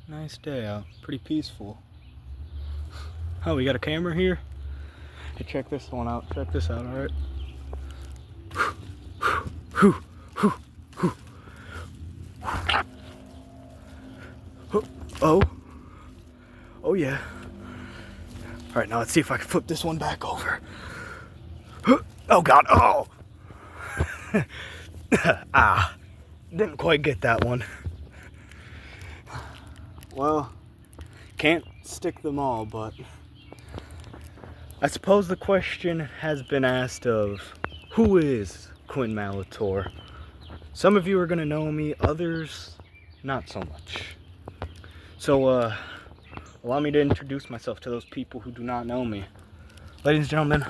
Nice day out. Pretty peaceful. Oh, we got a camera here? Hey, check this one out. Check this out, alright? Oh. Oh, yeah. Alright, now let's see if I can flip this one back over. Oh, God. Oh! Didn't quite get that one. Well, can't stick them all, but I suppose the question has been asked of, who is Quinn Malitor? Some of you are going to know me, others not so much. So, allow me to introduce myself to those people who do not know me. Ladies and gentlemen,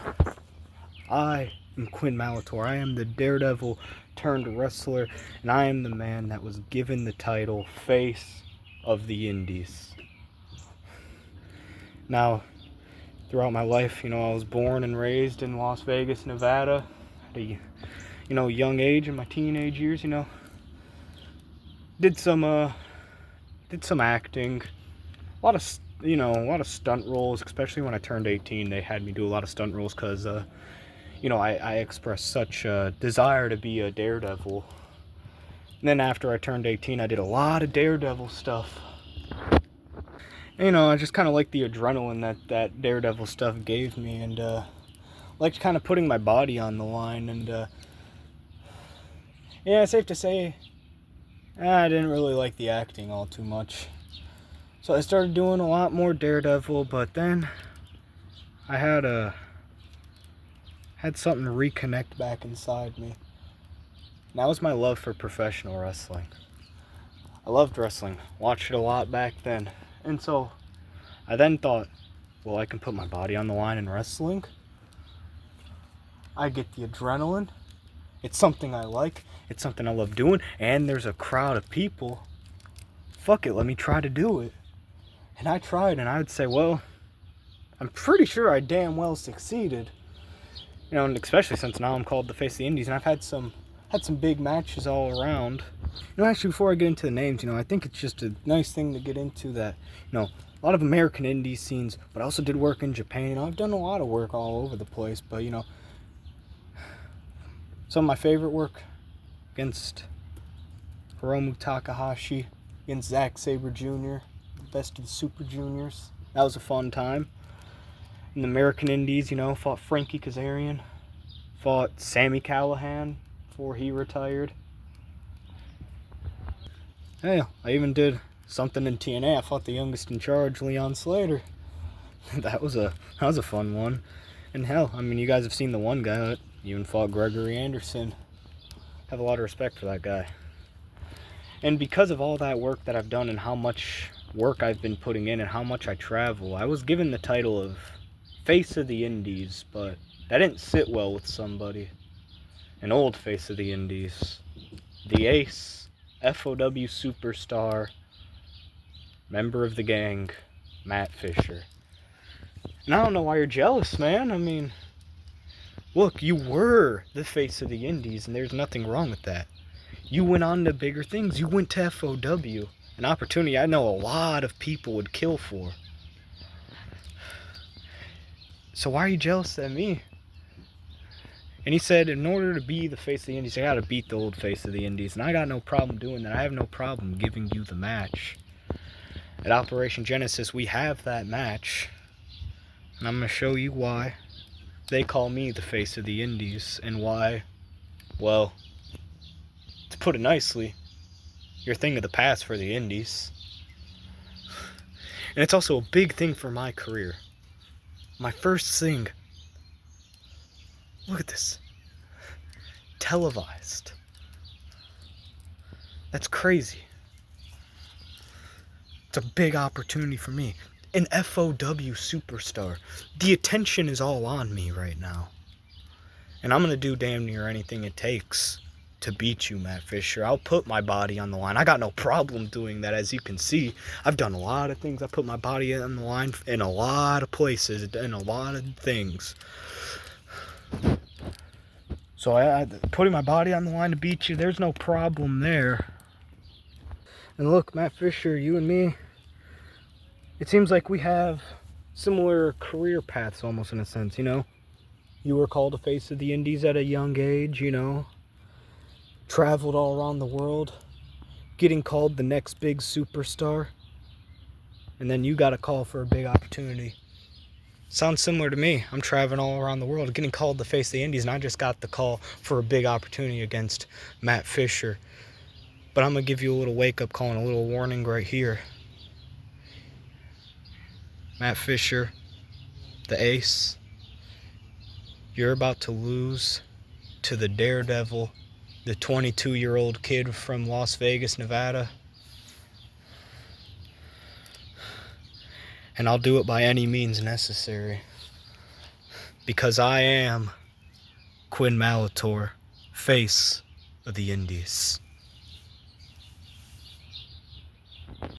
I am Quinn Malitor. I am the Daredevil turned wrestler, and I am the man that was given the title Face of the Indies. Now, throughout my life, I was born and raised in Las Vegas, Nevada, at a, young age, in my teenage years, did some acting, a lot of stunt roles, especially when I turned 18. They had me do a lot of stunt roles because, I expressed such a desire to be a Daredevil. And then after I turned 18, I did a lot of Daredevil stuff. I just kind of liked the adrenaline that Daredevil stuff gave me, and liked kind of putting my body on the line. And yeah, it's safe to say, I didn't really like the acting all too much. So I started doing a lot more Daredevil, but then I had something reconnect back inside me. And that was my love for professional wrestling. I loved wrestling, watched it a lot back then. And so I then thought, well, I can put my body on the line in wrestling. I get the adrenaline. It's something I like. It's something I love doing. And there's a crowd of people. Fuck it, let me try to do it. And I tried, and I would say, well, I'm pretty sure I damn well succeeded. And especially since now I'm called the Face of the Indies, and I've had some big matches all around. Actually, before I get into the names, I think it's just a nice thing to get into that, a lot of American indie scenes, but I also did work in Japan. I've done a lot of work all over the place, but, some of my favorite work against Hiromu Takahashi, against Zack Sabre Jr., best of the Super Juniors. That was a fun time. In the American indies, fought Frankie Kazarian, fought Sami Callihan before he retired. Hey, I even did something in TNA. I fought the youngest in charge, Leon Slater. that was a fun one. And hell, you guys have seen the one guy that even fought Gregory Anderson. Have a lot of respect for that guy. And because of all that work that I've done and how much work I've been putting in and how much I travel, I was given the title of Face of the Indies, but that didn't sit well with somebody. An old Face of the Indies. The Ace, FOW superstar, member of the gang, Matt Fisher. And I don't know why you're jealous, man. Look, you were the Face of the Indies, and there's nothing wrong with that. You went on to bigger things. You went to FOW, an opportunity I know a lot of people would kill for. So why are you jealous at me? And he said, in order to be the Face of the Indies, I gotta beat the old Face of the Indies. And I got no problem doing that. I have no problem giving you the match. At Operation Genesis, we have that match. And I'm gonna show you why they call me the Face of the Indies. And why, well, to put it nicely, you're a thing of the past for the Indies. And it's also a big thing for my career. My first thing. Look at this. Televised. That's crazy. It's a big opportunity for me. An FOW superstar. The attention is all on me right now. And I'm going to do damn near anything it takes to beat you, Matt Fisher. I'll put my body on the line. I got no problem doing that, as you can see. I've done a lot of things. I put my body on the line in a lot of places, in a lot of things. So I putting my body on the line to beat you, there's no problem there. And look, Matt Fisher, you and me, it seems like we have similar career paths almost in a sense, you know? You were called a face of the Indies at a young age, you know? Traveled all around the world, getting called the next big superstar. And then you got a call for a big opportunity. Sounds similar to me. I'm traveling all around the world, getting called the face of the Indies, and I just got the call for a big opportunity against Matt Fisher. But I'm going to give you a little wake-up call and a little warning right here. Matt Fisher, the ace, you're about to lose to the Daredevil, the 22-year-old kid from Las Vegas, Nevada. And I'll do it by any means necessary. Because I am Quinn Malitor, face of the Indies.